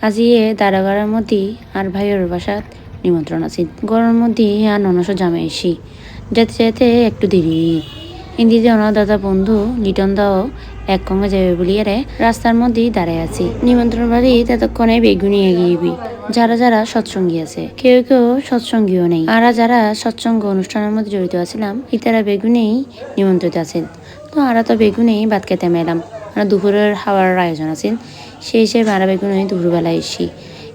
আজিয়ে দারাগারের মধ্যে আর ভাইয়ের বাসাত নিমন্ত্রণ আছে গরমের মধ্যে আর ননস জামে এসি যেতে যেতে একটু দেরি ইন্দিতে অনার দাদা বন্ধু লিটন দাও এক কঙ্গে যাবে বলিয়ারে রাস্তার মধ্যেই দাঁড়ায় আছি নিমন্ত্রণ বাড়ি ততক্ষণে বেগুনি এগিয়েবি যারা যারা সৎসঙ্গী আছে কেউ কেউ সৎসঙ্গীও নেই আর যারা সৎসঙ্গ অনুষ্ঠানের মধ্যে জড়িত আছিলাম ইতারা বেগুনেই নিমন্ত্রিত আছেন তো আরা তো বেগুনেই ভাত খেতে মেলাম আর দুপুরের খাওয়ার আয়োজন আছে সেই হিসেবে আরা বেগুনেই দুপুরবেলা এসি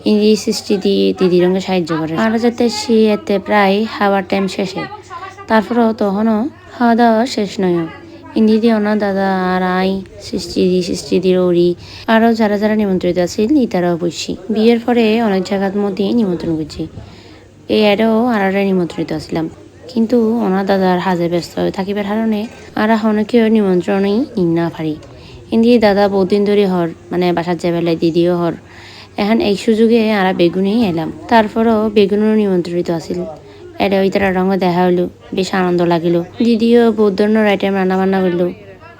ইন্দি সৃষ্টি দিয়ে দিদি রঙে সাহায্য করে আর যাতে সে এতে প্রায় খাওয়ার টাইম শেষে তারপরেও তখনও খাওয়া দাওয়া শেষ নয় ইন্দিদি অনার দাদা আর আই সৃষ্টিদির ওরি আরও যারা যারা নিমন্ত্রিত আছিল ইতারাও বসছি বিয়ের পরে অনেক জায়গার মধ্যে নিমন্ত্রণ করছি এই অ্যাডেও আরারে নিমন্ত্রিত আসলাম কিন্তু ওনার দাদার হাজে ব্যস্ত থাকিবার কারণে আর অনেকেও নিমন্ত্রণই নিন না পারি ইন্দি দাদা বহুদিন ধরে হর মানে বাসার যাবেলে দিদিও হর এখন এই সুযোগে আরা বেগুনেই এলাম তারপরও বেগুনেরও নিমন্ত্রিত আছিল এটা ওই তারা রঙে দেখা হইলো বেশ আনন্দ লাগিল দিদিও বহুত ধরনের আইটেম রান্না বান্না করলো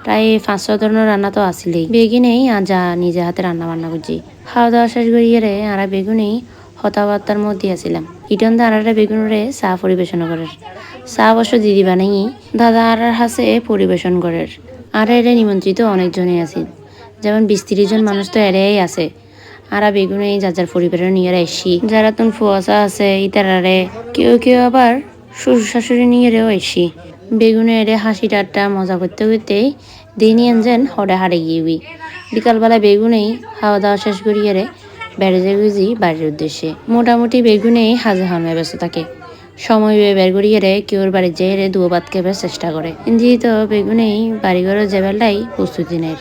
প্রায় 5-6 ধরনের রান্না তো আসিলেই বেগুনেই যা নিজে হাতে রান্না বান্না করছি খাওয়া দাওয়া শেষ করিয়ে আরা বেগুনেই হতাবার্তার মধ্যে আসিলাম ইটন দা আরাটা বেগুনরে চা পরিবেশন করার চা অবশ্য দিদি বানাই দাদা আরার হাসে পরিবেশন করার আর এর নিমন্ত্রিত অনেকজনই আছে যেমন 20-30 জন মানুষ তো এরাই আছে আরা বেগুনে যার পরিবারের নিয়ে এসি যারা তুন ফুয়াশা আছে ইতারারে কেউ কেউ আবার শ্বশুর শাশুড়ি নিয়েও এসি বেগুনে এরে হাসি ঠাট্টা মজা করতে করতেই দিনই যেন হরে হারে গিয়েবি বিকালবেলা বেগুনেই খাওয়া দাওয়া শেষ করিয়ে বেড়ে যাবি বাড়ির উদ্দেশ্যে মোটামুটি বেগুনেই হাজে হনে ব্যস্ত থাকে সময় বের করিয়ে কেউর বাড়ির যেয়ে দুয়ো ভাত খেবার চেষ্টা করে যেহেতু বেগুনেই বাড়িঘরের জেবেলাই প্রস্তুতি নেয়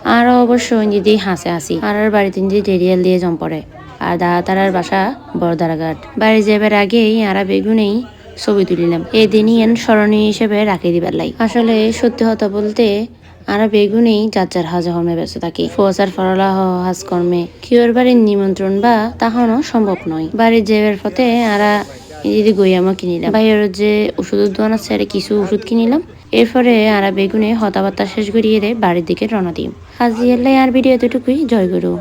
আরও অবশ্য যদি হাসে আসি আর বাড়িতে যদি রেডিয়াল দিয়ে জম পড়ে আর দাদা তারার বাসা বড়দারাঘাট বাড়ি যাবার আগেই আরা বেগুনেই ছবি তুলিলাম এই দিনই স্মরণীয় হিসেবে রাখি দিবার লাই আসলে সত্যি কথা বলতে আরা বেগুনেই যার হাজা হমে ব্যস্ত থাকি ফোসার ফরলাহ হাজ কর্মে কিওর বাড়ির নিমন্ত্রণ বা তাহানো সম্ভব নয় বাড়ির যাবার পথে আরা যদি গইয়ামও কিনিলাম বাইরের যে ওষুধের দোকান আছে কিছু ওষুধ কিনিলাম এরপরে আরা বেগুনে হতাবার্তা শেষ করিয়ে বাড়ির দিকে রওনা দিই আজ আর ভিডিও এতটুকুই জয় গুরু।